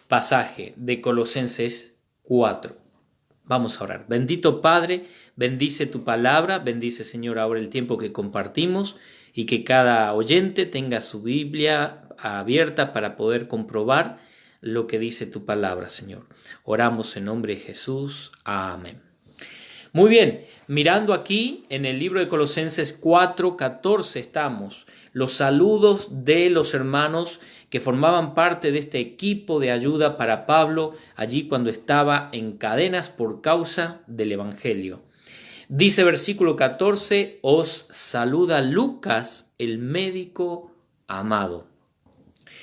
pasaje de Colosenses 4. Vamos a orar. Bendito Padre, bendice tu palabra, bendice Señor ahora el tiempo que compartimos y que cada oyente tenga su Biblia abierta para poder comprobar lo que dice tu palabra, Señor. Oramos en nombre de Jesús. Amén. Muy bien, mirando aquí en el libro de Colosenses 4:14 estamos, los saludos de los hermanos que formaban parte de este equipo de ayuda para Pablo allí cuando estaba en cadenas por causa del Evangelio. Dice versículo 14, os saluda Lucas, el médico amado.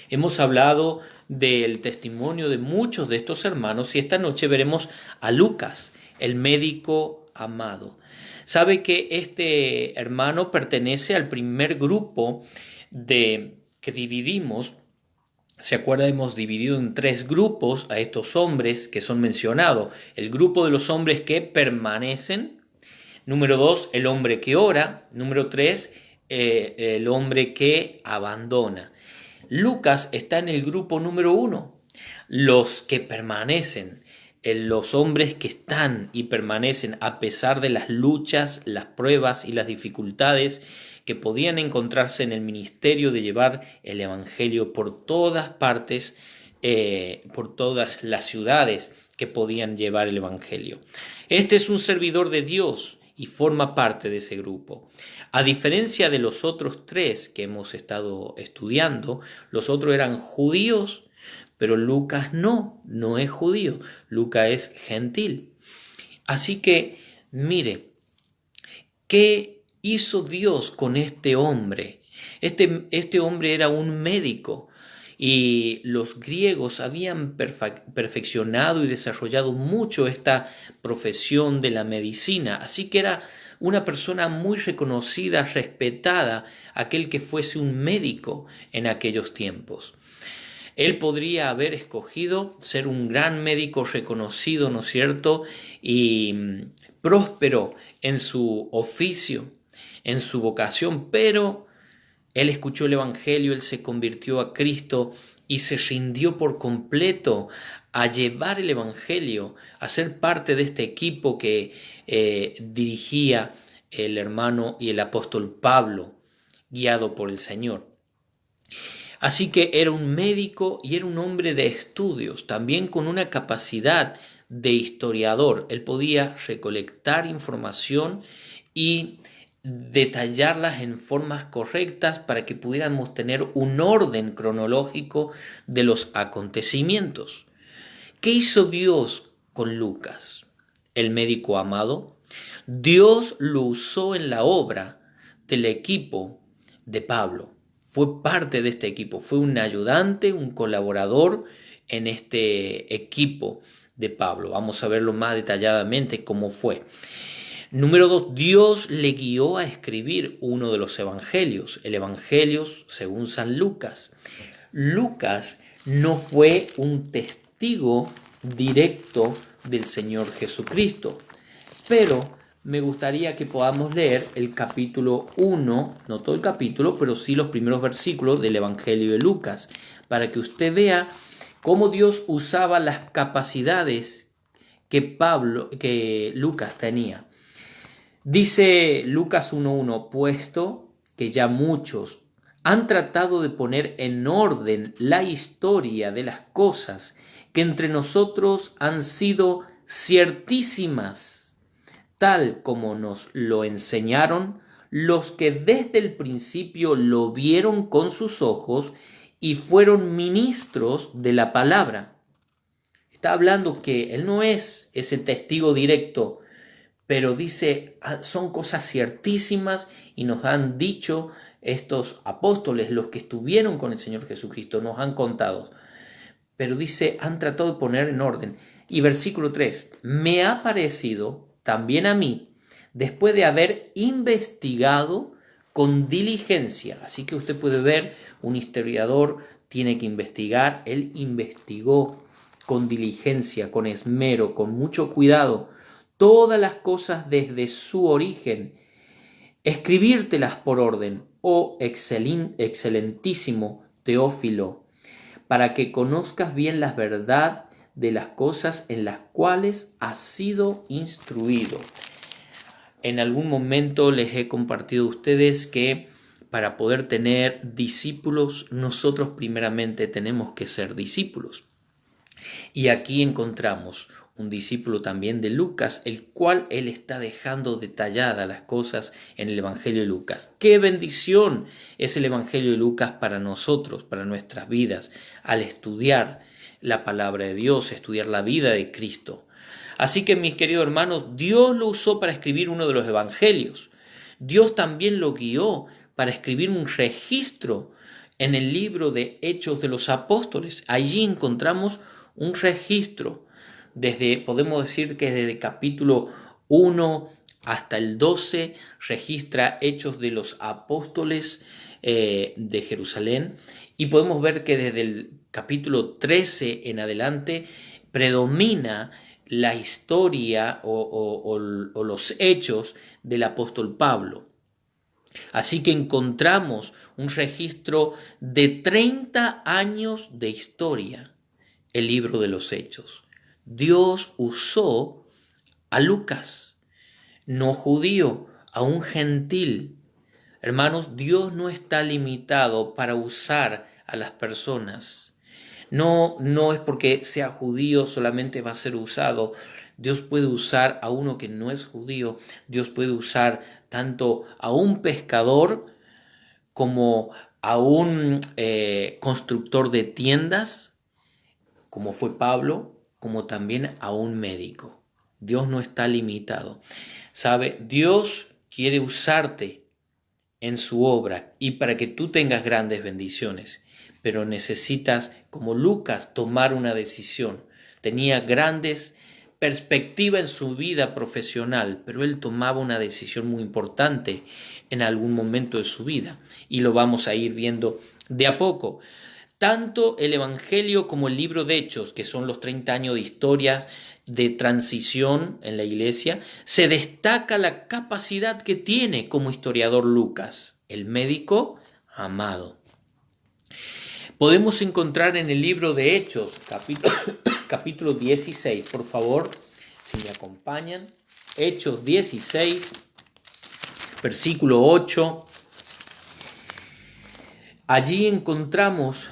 Hemos hablado del testimonio de muchos de estos hermanos y esta noche veremos a Lucas, el médico amado. Sabe que este hermano pertenece al primer grupo que dividimos. ¿Se acuerda? Hemos dividido en 3 grupos a estos hombres que son mencionados. El grupo de los hombres que permanecen. Número 2, el hombre que ora. Número 3, el hombre que abandona. Lucas está en el grupo número 1, los que permanecen, los hombres que están y permanecen a pesar de las luchas, las pruebas y las dificultades que podían encontrarse en el ministerio de llevar el evangelio por todas partes, por todas las ciudades que podían llevar el evangelio. Este es un servidor de Dios y forma parte de ese grupo. A diferencia de los otros 3 que hemos estado estudiando, los otros eran judíos, pero Lucas no es judío, Lucas es gentil. Así que, mire, ¿qué hizo Dios con este hombre? Este hombre era un médico y los griegos habían perfeccionado y desarrollado mucho esta profesión de la medicina, así que era una persona muy reconocida, respetada, aquel que fuese un médico en aquellos tiempos. Él podría haber escogido ser un gran médico reconocido, ¿no es cierto? Y próspero en su oficio, en su vocación, pero él escuchó el Evangelio, él se convirtió a Cristo y se rindió por completo a llevar el Evangelio, a ser parte de este equipo que dirigía el hermano y el apóstol Pablo, guiado por el Señor. Así que era un médico y era un hombre de estudios, también con una capacidad de historiador. Él podía recolectar información y detallarlas en formas correctas para que pudiéramos tener un orden cronológico de los acontecimientos. ¿Qué hizo Dios con Lucas, el médico amado? Dios lo usó en la obra del equipo de Pablo. Fue parte de este equipo, fue un ayudante, un colaborador en este equipo de Pablo. Vamos a verlo más detalladamente cómo fue. Número 2, Dios le guió a escribir uno de los evangelios, el Evangelio según San Lucas. Lucas no fue un testigo directo del Señor Jesucristo, pero me gustaría que podamos leer el capítulo 1, no todo el capítulo, pero sí los primeros versículos del Evangelio de Lucas, para que usted vea cómo Dios usaba las capacidades que Lucas tenía. Dice Lucas 1:1, puesto que ya muchos han tratado de poner en orden la historia de las cosas que entre nosotros han sido ciertísimas, tal como nos lo enseñaron los que desde el principio lo vieron con sus ojos y fueron ministros de la palabra. Está hablando que él no es ese testigo directo, pero dice, son cosas ciertísimas y nos han dicho estos apóstoles, los que estuvieron con el Señor Jesucristo, nos han contado. Pero dice, han tratado de poner en orden. Y versículo 3, me ha parecido también a mí, después de haber investigado con diligencia. Así que usted puede ver, un historiador tiene que investigar. Él investigó con diligencia, con esmero, con mucho cuidado, todas las cosas desde su origen. Escribírtelas por orden, oh excelentísimo Teófilo, para que conozcas bien la verdad de las cosas en las cuales has sido instruido. En algún momento les he compartido a ustedes que para poder tener discípulos, nosotros primeramente tenemos que ser discípulos. Y aquí encontramos un discípulo también de Lucas, el cual él está dejando detalladas las cosas en el Evangelio de Lucas. ¡Qué bendición es el Evangelio de Lucas para nosotros, para nuestras vidas, al estudiar la palabra de Dios, estudiar la vida de Cristo! Así que, mis queridos hermanos, Dios lo usó para escribir uno de los evangelios. Dios también lo guió para escribir un registro en el libro de Hechos de los Apóstoles. Allí encontramos un registro, podemos decir que desde el capítulo 1 hasta el 12, registra Hechos de los Apóstoles de Jerusalén, y podemos ver que desde el capítulo 13 en adelante predomina la historia o los hechos del apóstol Pablo. Así que encontramos un registro de 30 años de historia, el libro de los Hechos. Dios usó a Lucas, no judío, a un gentil. Hermanos, Dios no está limitado para usar a las personas. No es porque sea judío solamente va a ser usado. Dios puede usar a uno que no es judío. Dios puede usar tanto a un pescador como a un constructor de tiendas, como fue Pablo, como también a un médico. Dios no está limitado. ¿Sabe? Dios quiere usarte en su obra y para que tú tengas grandes bendiciones. Pero necesitas, como Lucas, tomar una decisión. Tenía grandes perspectivas en su vida profesional, pero él tomaba una decisión muy importante en algún momento de su vida. Y lo vamos a ir viendo de a poco. Tanto el Evangelio como el libro de Hechos, que son los 30 años de historias de transición en la iglesia, se destaca la capacidad que tiene como historiador Lucas, el médico amado. Podemos encontrar en el libro de Hechos, capítulo 16, por favor, si me acompañan, Hechos 16, versículo 8. Allí encontramos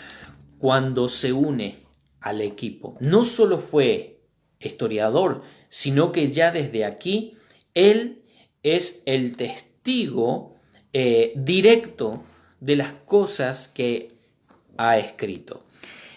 cuando se une al equipo. No solo fue historiador, sino que ya desde aquí él es el testigo directo de las cosas que ha escrito.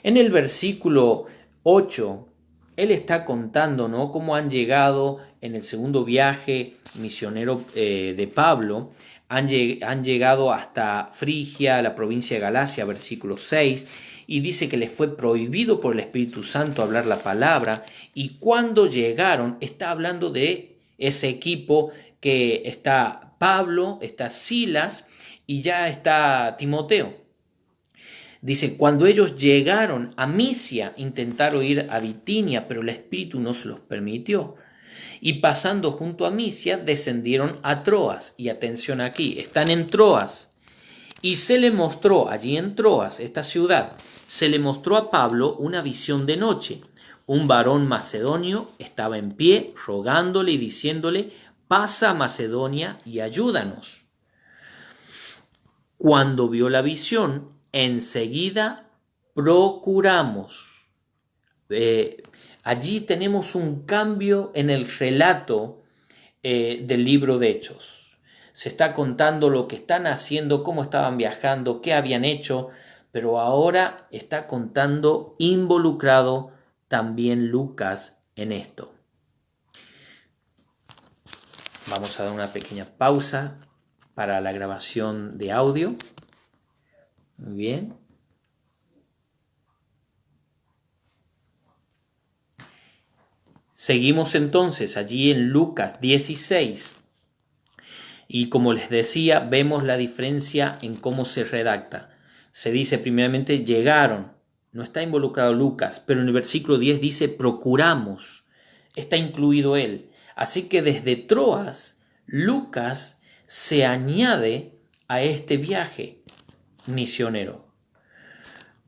En el versículo 8, él está contando, ¿no?, cómo han llegado en el segundo viaje misionero de Pablo. Han llegado hasta Frigia, la provincia de Galacia, versículo 6, y dice que les fue prohibido por el Espíritu Santo hablar la palabra, y cuando llegaron, está hablando de ese equipo que está Pablo, está Silas y ya está Timoteo. Dice, cuando ellos llegaron a Misia, intentaron ir a Bitinia, pero el Espíritu no se los permitió. Y pasando junto a Misia, descendieron a Troas. Y atención aquí, están en Troas. Y se le mostró, allí en Troas, esta ciudad, se le mostró a Pablo una visión de noche. Un varón macedonio estaba en pie, rogándole y diciéndole, pasa a Macedonia y ayúdanos. Cuando vio la visión, enseguida procuramos. Allí tenemos un cambio en el relato del libro de Hechos. Se está contando lo que están haciendo, cómo estaban viajando, qué habían hecho, pero ahora está contando involucrado también Lucas en esto. Vamos a dar una pequeña pausa para la grabación de audio. Muy bien. Seguimos entonces allí en Lucas 16. Y como les decía, vemos la diferencia en cómo se redacta. Se dice primeramente llegaron, no está involucrado Lucas, pero en el versículo 10 dice procuramos, está incluido él. Así que desde Troas, Lucas se añade a este viaje misionero.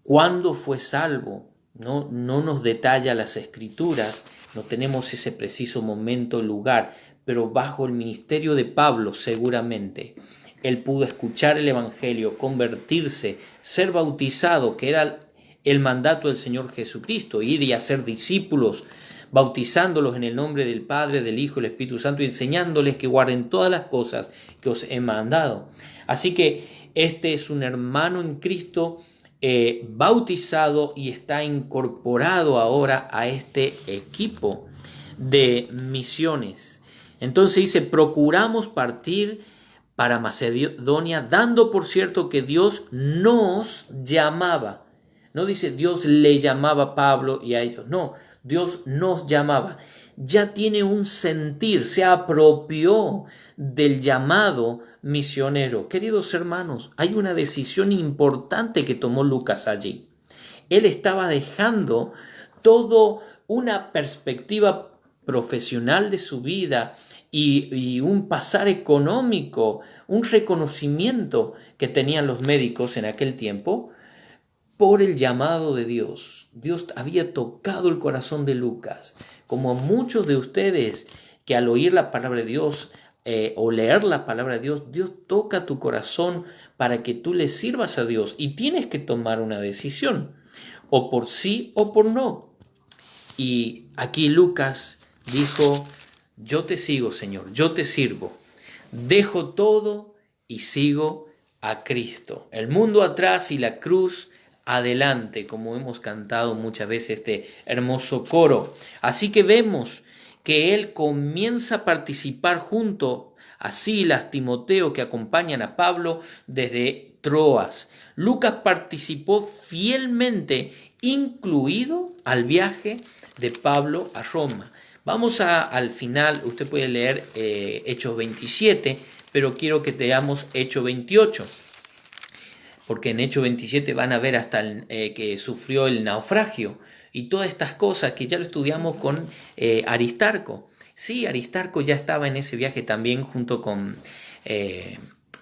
¿Cuándo fue salvo? No nos detalla las escrituras, no tenemos ese preciso momento, lugar, pero bajo el ministerio de Pablo seguramente él pudo escuchar el Evangelio, convertirse, ser bautizado, que era el mandato del Señor Jesucristo, ir y hacer discípulos, bautizándolos en el nombre del Padre, del Hijo y del Espíritu Santo y enseñándoles que guarden todas las cosas que os he mandado. Así que este es un hermano en Cristo bautizado y está incorporado ahora a este equipo de misiones. Entonces dice, procuramos partir para Macedonia, dando por cierto que Dios nos llamaba. No dice Dios le llamaba a Pablo y a ellos, no, Dios nos llamaba. Ya tiene un sentir, se apropió del llamado misionero. Queridos hermanos, hay una decisión importante que tomó Lucas allí. Él estaba dejando toda una perspectiva profesional de su vida y un pasar económico, un reconocimiento que tenían los médicos en aquel tiempo por el llamado de Dios. Dios había tocado el corazón de Lucas, como a muchos de ustedes que al oír la palabra de Dios o leer la palabra de Dios, Dios toca tu corazón para que tú le sirvas a Dios y tienes que tomar una decisión, o por sí o por no. Y aquí Lucas dijo, yo te sigo, Señor, yo te sirvo, dejo todo y sigo a Cristo. El mundo atrás y la cruz adelante, como hemos cantado muchas veces este hermoso coro. Así que vemos que él comienza a participar junto a Silas, Timoteo, que acompañan a Pablo desde Troas. Lucas participó fielmente, incluido al viaje de Pablo a Roma. Vamos al final, usted puede leer Hechos 27, pero quiero que leamos Hechos 28, porque en Hechos 27 van a ver hasta que sufrió el naufragio y todas estas cosas que ya lo estudiamos con Aristarco. Sí, Aristarco ya estaba en ese viaje también junto con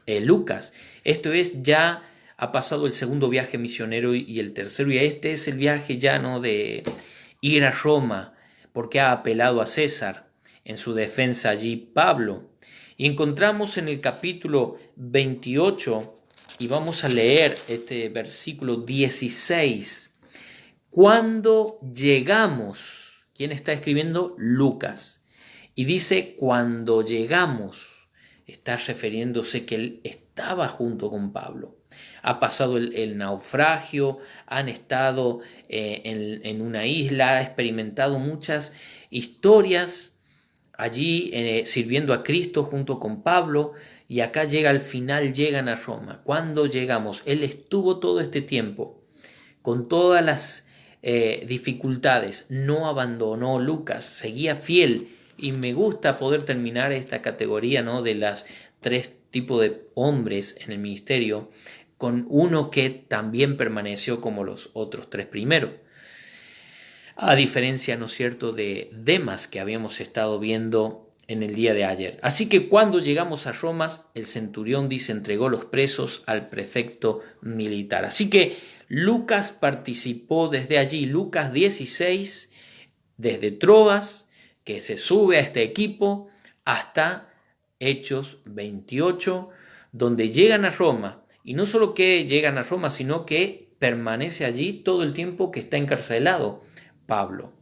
Lucas. Esto es, ya ha pasado el segundo viaje misionero y el tercero, y este es el viaje ya no de ir a Roma, porque ha apelado a César en su defensa allí Pablo. Y encontramos en el capítulo 28, y vamos a leer este versículo 16. Cuando llegamos, ¿quién está escribiendo? Lucas. Y dice, cuando llegamos, está refiriéndose que él estaba junto con Pablo. Ha pasado el naufragio, han estado en una isla, ha experimentado muchas historias allí sirviendo a Cristo junto con Pablo, y acá llega al final, llegan a Roma. Cuando llegamos, él estuvo todo este tiempo con todas las dificultades, no abandonó Lucas, seguía fiel, y me gusta poder terminar esta categoría, ¿no?, de las tres tipos de hombres en el ministerio, con uno que también permaneció como los otros tres primeros. A diferencia, ¿no es cierto?, de Demas, que habíamos estado viendo en el día de ayer. Así que cuando llegamos a Roma, el centurión dice, entregó los presos al prefecto militar. Así que Lucas participó desde allí, Lucas 16, desde Troas, que se sube a este equipo, hasta Hechos 28, donde llegan a Roma. Y no solo que llegan a Roma, sino que permanece allí todo el tiempo que está encarcelado Pablo.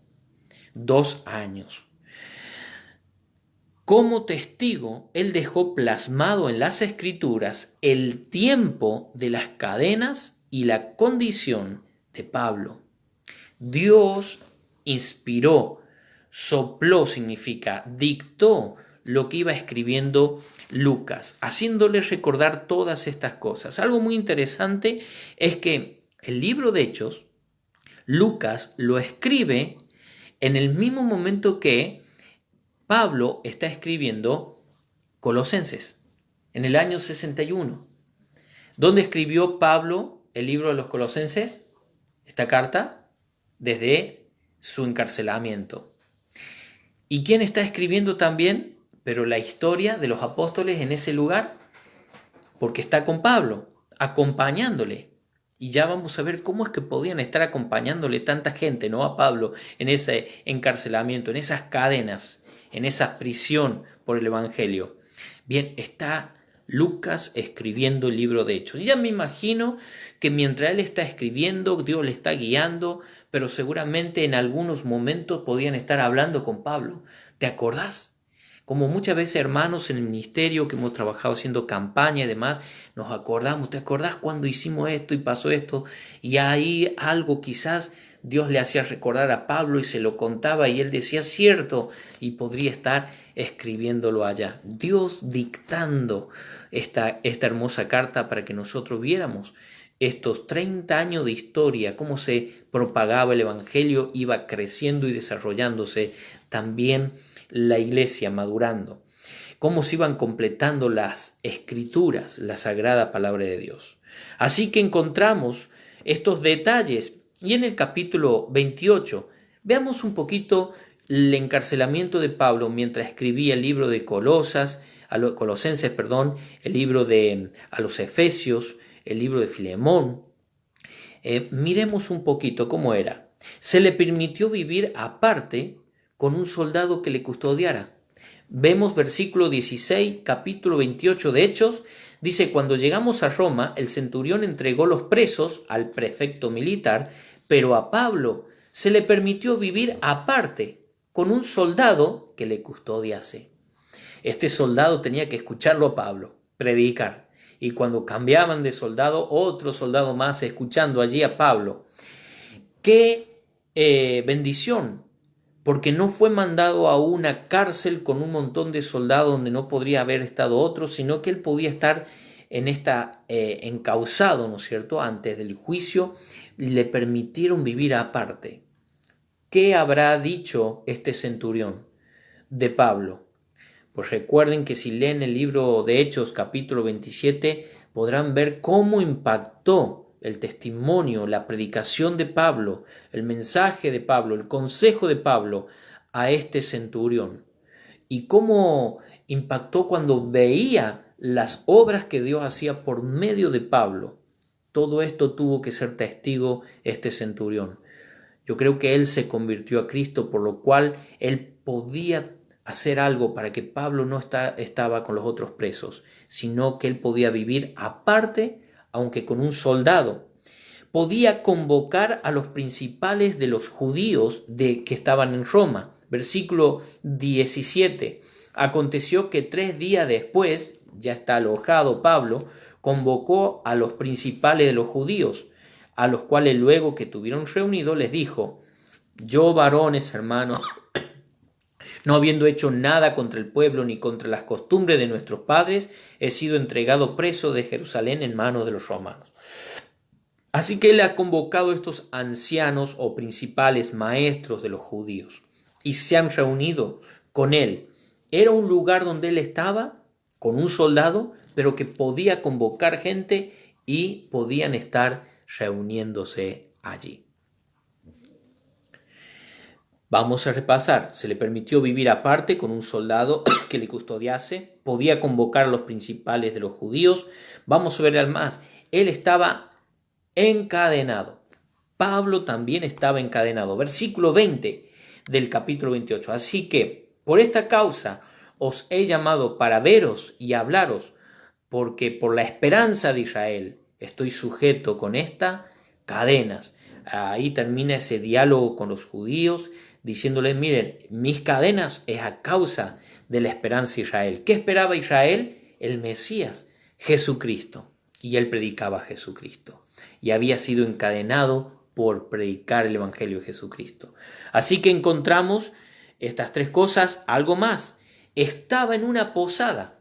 2 años. Como testigo, él dejó plasmado en las Escrituras el tiempo de las cadenas y la condición de Pablo. Dios inspiró, sopló significa, dictó lo que iba escribiendo Lucas, haciéndole recordar todas estas cosas. Algo muy interesante es que el libro de Hechos, Lucas lo escribe en el mismo momento que Pablo está escribiendo Colosenses, en el año 61. ¿Dónde escribió Pablo el libro de los Colosenses? Esta carta, desde su encarcelamiento. ¿Y quién está escribiendo también, pero la historia de los apóstoles en ese lugar? Porque está con Pablo, acompañándole. Y ya vamos a ver cómo es que podían estar acompañándole tanta gente, ¿no? A Pablo en ese encarcelamiento, en esas cadenas, en esa prisión por el Evangelio. Bien, está Lucas escribiendo el libro de Hechos. Y ya me imagino que mientras él está escribiendo, Dios le está guiando, pero seguramente en algunos momentos podían estar hablando con Pablo. ¿Te acordás? Como muchas veces hermanos en el ministerio que hemos trabajado haciendo campaña y demás, nos acordamos, ¿te acordás cuando hicimos esto y pasó esto? Y ahí algo quizás Dios le hacía recordar a Pablo y se lo contaba y él decía cierto y podría estar escribiéndolo allá. Dios dictando esta hermosa carta para que nosotros viéramos estos 30 años de historia, cómo se propagaba el Evangelio, iba creciendo y desarrollándose también la iglesia madurando, cómo se iban completando las escrituras, la sagrada palabra de Dios. Así que encontramos estos detalles y en el capítulo 28 veamos un poquito el encarcelamiento de Pablo mientras escribía el libro de Colosenses, el libro a los Efesios, el libro de Filemón. Miremos un poquito cómo era. Se le permitió vivir aparte con un soldado que le custodiara. Vemos versículo 16, capítulo 28 de Hechos, dice, cuando llegamos a Roma, el centurión entregó los presos al prefecto militar, pero a Pablo se le permitió vivir aparte, con un soldado que le custodiase. Este soldado tenía que escucharlo a Pablo, predicar, y cuando cambiaban de soldado, otro soldado más escuchando allí a Pablo. ¡Qué bendición! Porque no fue mandado a una cárcel con un montón de soldados donde no podría haber estado otro, sino que él podía estar en encausado, ¿no es cierto?, antes del juicio, le permitieron vivir aparte. ¿Qué habrá dicho este centurión de Pablo? Pues recuerden que si leen el libro de Hechos, capítulo 27, podrán ver cómo impactó el testimonio, la predicación de Pablo, el mensaje de Pablo, el consejo de Pablo a este centurión. Y cómo impactó cuando veía las obras que Dios hacía por medio de Pablo. Todo esto tuvo que ser testigo este centurión. Yo creo que él se convirtió a Cristo, por lo cual él podía hacer algo para que Pablo no estaba con los otros presos, sino que él podía vivir aparte, aunque con un soldado. Podía convocar a los principales de los judíos que estaban en Roma. Versículo 17. Aconteció que 3 días después, ya está alojado Pablo, convocó a los principales de los judíos, a los cuales luego que tuvieron reunido les dijo, yo varones hermanos, no habiendo hecho nada contra el pueblo ni contra las costumbres de nuestros padres, he sido entregado preso de Jerusalén en manos de los romanos. Así que él ha convocado a estos ancianos o principales maestros de los judíos y se han reunido con él. Era un lugar donde él estaba con un soldado, pero que podía convocar gente y podían estar reuniéndose allí. Vamos a repasar. Se le permitió vivir aparte con un soldado que le custodiase. Podía convocar a los principales de los judíos. Vamos a ver al más. Él estaba encadenado. Pablo también estaba encadenado. Versículo 20 del capítulo 28. Así que, por esta causa, os he llamado para veros y hablaros, porque por la esperanza de Israel estoy sujeto con estas cadenas. Ahí termina ese diálogo con los judíos, diciéndoles, miren, mis cadenas es a causa de la esperanza de Israel. ¿Qué esperaba Israel? El Mesías, Jesucristo. Y él predicaba a Jesucristo. Y había sido encadenado por predicar el Evangelio de Jesucristo. Así que encontramos estas 3 cosas, algo más. Estaba en una posada.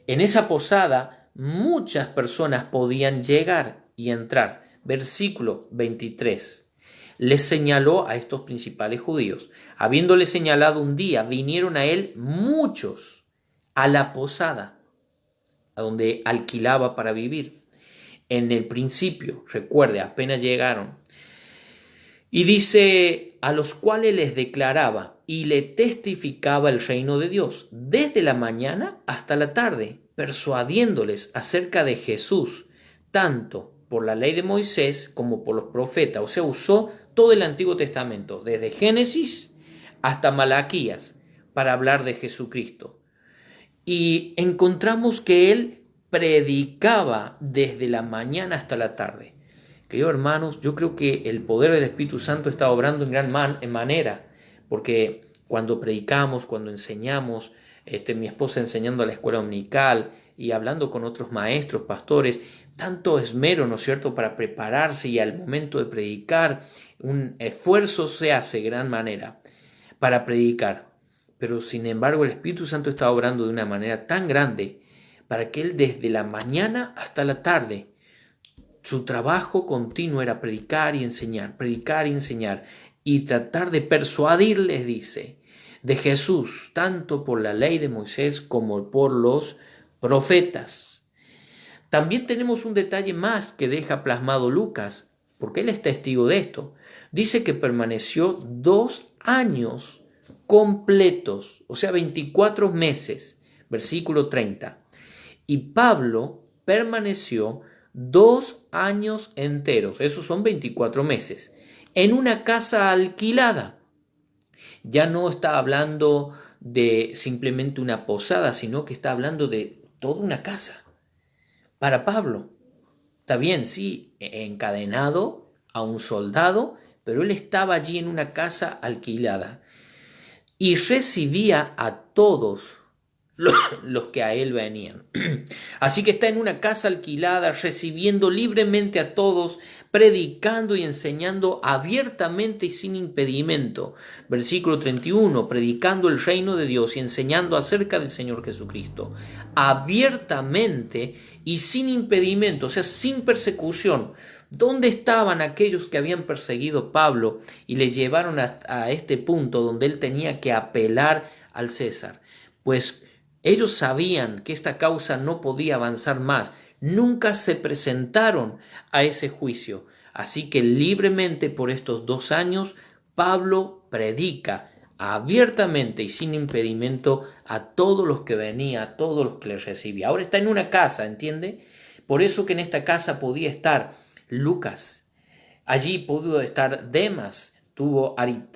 En esa posada muchas personas podían llegar y entrar. Versículo 23. Les señaló a estos principales judíos. Habiéndole señalado un día, vinieron a él muchos a la posada, a donde alquilaba para vivir. En el principio, recuerde, apenas llegaron. Y dice, a los cuales les declaraba y le testificaba el reino de Dios, desde la mañana hasta la tarde, persuadiéndoles acerca de Jesús, tanto por la ley de Moisés como por los profetas. O sea, usó todo el Antiguo Testamento, desde Génesis hasta Malaquías, para hablar de Jesucristo. Y encontramos que él predicaba desde la mañana hasta la tarde. Queridos hermanos, yo creo que el poder del Espíritu Santo está obrando en gran manera, porque cuando predicamos, cuando enseñamos, mi esposa enseñando a la escuela dominical y hablando con otros maestros, pastores, tanto esmero, ¿no es cierto?, para prepararse y al momento de predicar, un esfuerzo se hace de gran manera para predicar. Pero sin embargo el Espíritu Santo está obrando de una manera tan grande para que él desde la mañana hasta la tarde, su trabajo continuo era predicar y enseñar y tratar de persuadirles, dice, de Jesús, tanto por la ley de Moisés como por los profetas. También tenemos un detalle más que deja plasmado Lucas, porque él es testigo de esto. Dice que permaneció 2 años completos, o sea, 24 meses, versículo 30. Y Pablo permaneció 2 años enteros, esos son 24 meses, en una casa alquilada. Ya no está hablando de simplemente una posada, sino que está hablando de toda una casa. Para Pablo, está bien, sí, encadenado a un soldado, pero él estaba allí en una casa alquilada y recibía a todos los que a él venían. Así que está en una casa alquilada, recibiendo libremente a todos, predicando y enseñando abiertamente y sin impedimento. Versículo 31, predicando el reino de Dios y enseñando acerca del Señor Jesucristo. Abiertamente y sin impedimento, o sea, sin persecución. ¿Dónde estaban aquellos que habían perseguido a Pablo y le llevaron a este punto donde él tenía que apelar al César? Pues ellos sabían que esta causa no podía avanzar más. Nunca se presentaron a ese juicio. Así que libremente por estos 2 años, Pablo predica abiertamente y sin impedimento a todos los que venía, a todos los que le recibía. Ahora está en una casa, ¿entiende? Por eso que en esta casa podía estar Lucas. Allí pudo estar Demas, tuvo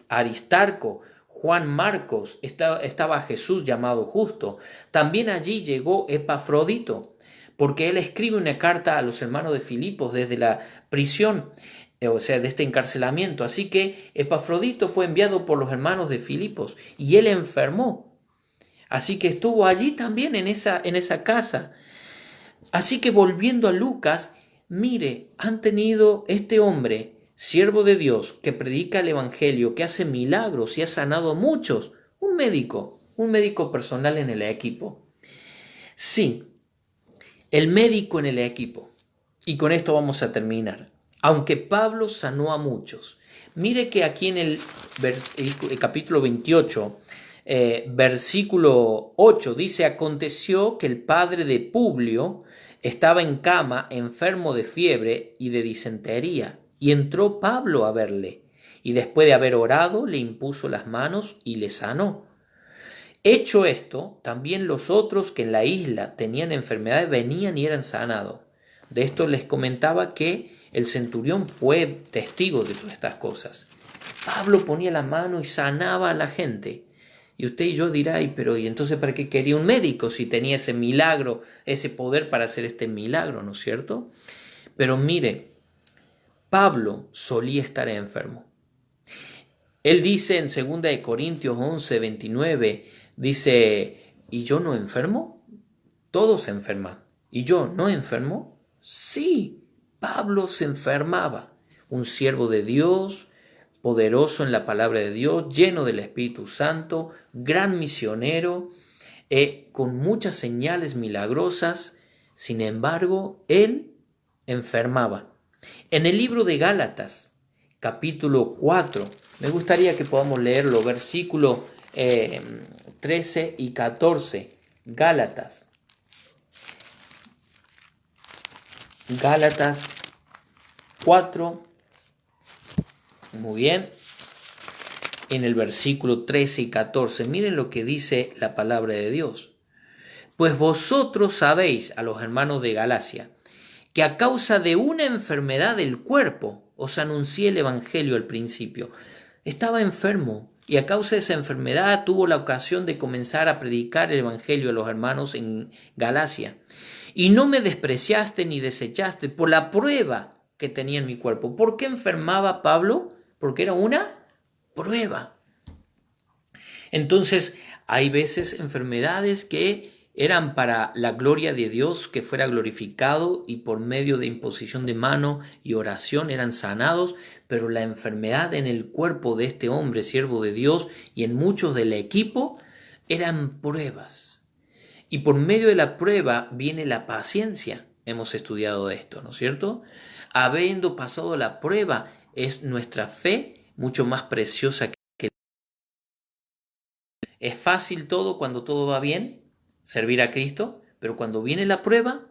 Aristarco, Juan Marcos, estaba Jesús llamado Justo. También allí llegó Epafrodito, porque él escribe una carta a los hermanos de Filipos desde la prisión, o sea, de este encarcelamiento. Así que Epafrodito fue enviado por los hermanos de Filipos y él enfermó. Así que estuvo allí también en esa casa. Así que volviendo a Lucas, mire, han tenido este hombre, siervo de Dios, que predica el evangelio, que hace milagros y ha sanado a muchos, un médico personal en el equipo. Sí, el médico en el equipo. Y con esto vamos a terminar. Aunque Pablo sanó a muchos, mire que aquí en el capítulo 28, versículo 8, dice: aconteció que el padre de Publio estaba en cama, enfermo de fiebre y de disentería, y entró Pablo a verle, y después de haber orado, le impuso las manos y le sanó. Hecho esto, también los otros que en la isla tenían enfermedades venían y eran sanados. De esto les comentaba que el centurión fue testigo de todas estas cosas. Pablo ponía la mano y sanaba a la gente. Y usted y yo dirá, pero ¿y entonces para qué quería un médico si tenía ese milagro, ese poder para hacer este milagro, ¿no es cierto? Pero mire, Pablo solía estar enfermo. Él dice en 2 Corintios 11, 29, dice: ¿y yo no enfermo? Todos se enferman. ¿Y yo no enfermo? Sí, Pablo se enfermaba. Un siervo de Dios, poderoso en la palabra de Dios, lleno del Espíritu Santo, gran misionero, con muchas señales milagrosas. Sin embargo, él enfermaba. En el libro de Gálatas, capítulo 4, me gustaría que podamos leerlo, versículos 13 y 14. Gálatas 4, muy bien, en el versículo 13 y 14, miren lo que dice la palabra de Dios. Pues vosotros sabéis, a los hermanos de Galacia, que a causa de una enfermedad del cuerpo os anuncié el evangelio al principio. Estaba enfermo y a causa de esa enfermedad tuvo la ocasión de comenzar a predicar el evangelio a los hermanos en Galacia. Y no me despreciaste ni desechaste por la prueba que tenía en mi cuerpo. ¿Por qué enfermaba Pablo? Porque era una prueba. Entonces, hay veces enfermedades que eran para la gloria de Dios, que fuera glorificado, y por medio de imposición de mano y oración eran sanados, pero la enfermedad en el cuerpo de este hombre, siervo de Dios, y en muchos del equipo, eran pruebas. Y por medio de la prueba viene la paciencia. Hemos estudiado esto, ¿no es cierto? Habiendo pasado la prueba, es nuestra fe mucho más preciosa que... Es fácil todo cuando todo va bien, servir a Cristo, pero cuando viene la prueba,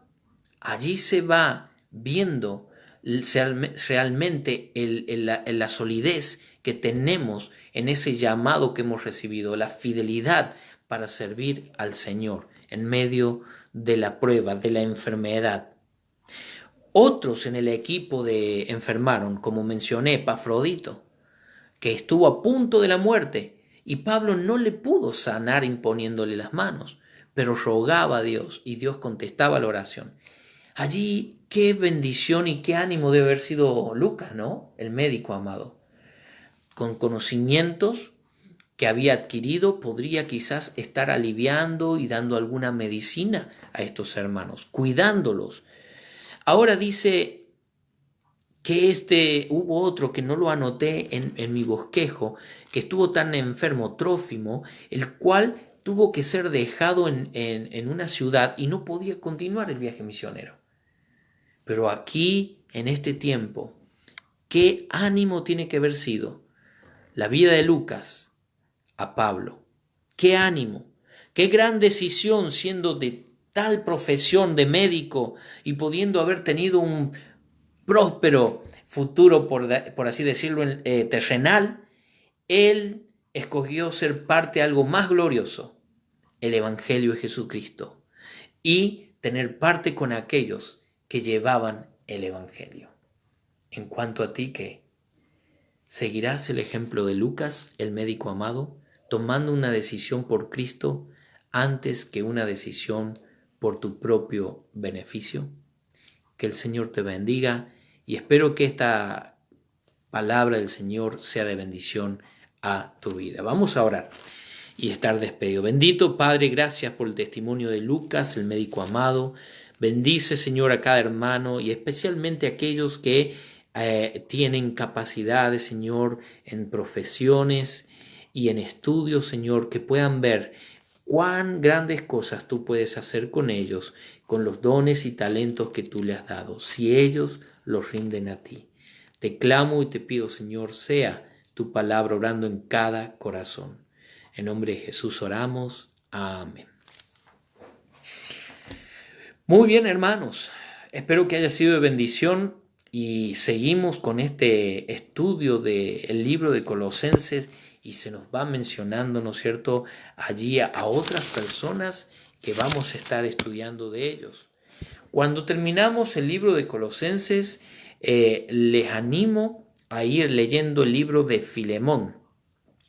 allí se va viendo realmente la solidez que tenemos en ese llamado que hemos recibido, la fidelidad para servir al Señor en medio de la prueba, de la enfermedad. Otros en el equipo enfermaron, como mencioné, Epafrodito, que estuvo a punto de la muerte, y Pablo no le pudo sanar imponiéndole las manos, pero rogaba a Dios y Dios contestaba la oración. Allí qué bendición y qué ánimo debe haber sido Lucas, ¿no? El médico amado. Con conocimientos que había adquirido, podría quizás estar aliviando y dando alguna medicina a estos hermanos, cuidándolos. Ahora dice que hubo otro que no lo anoté en mi bosquejo, que estuvo tan enfermo, Trófimo, el cual tuvo que ser dejado en una ciudad y no podía continuar el viaje misionero. Pero aquí, en este tiempo, ¿qué ánimo tiene que haber sido la vida de Lucas a Pablo? ¿Qué ánimo? ¿Qué gran decisión siendo de tal profesión de médico y pudiendo haber tenido un próspero futuro, por así decirlo, terrenal? Él escogió ser parte de algo más glorioso, el Evangelio de Jesucristo, y tener parte con aquellos que llevaban el Evangelio. En cuanto a ti, ¿qué? ¿Seguirás el ejemplo de Lucas, el médico amado, tomando una decisión por Cristo antes que una decisión por tu propio beneficio? Que el Señor te bendiga y espero que esta palabra del Señor sea de bendición a tu vida. Vamos a orar y estar despedido. Bendito Padre, gracias por el testimonio de Lucas, el médico amado. Bendice, Señor, a cada hermano y especialmente a aquellos que tienen capacidades, Señor, en profesiones y en estudios, Señor, que puedan ver cuán grandes cosas tú puedes hacer con ellos, con los dones y talentos que tú les has dado, si ellos los rinden a ti. Te clamo y te pido, Señor, sea tu palabra orando en cada corazón. En nombre de Jesús oramos. Amén. Muy bien, hermanos. Espero que haya sido de bendición y seguimos con este estudio del libro de Colosenses y se nos va mencionando, ¿no es cierto?, allí a otras personas que vamos a estar estudiando de ellos. Cuando terminamos el libro de Colosenses, les animo a ir leyendo el libro de Filemón.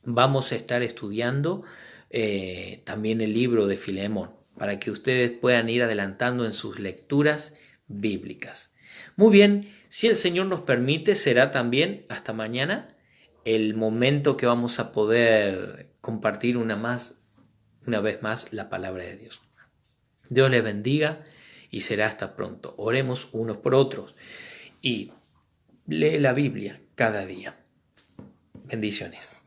Vamos a estar estudiando también el libro de Filemón, para que ustedes puedan ir adelantando en sus lecturas bíblicas. Muy bien, si el Señor nos permite, será también hasta mañana el momento que vamos a poder compartir una vez más la palabra de Dios. Dios les bendiga y será hasta pronto. Oremos unos por otros y lee la Biblia cada día. Bendiciones.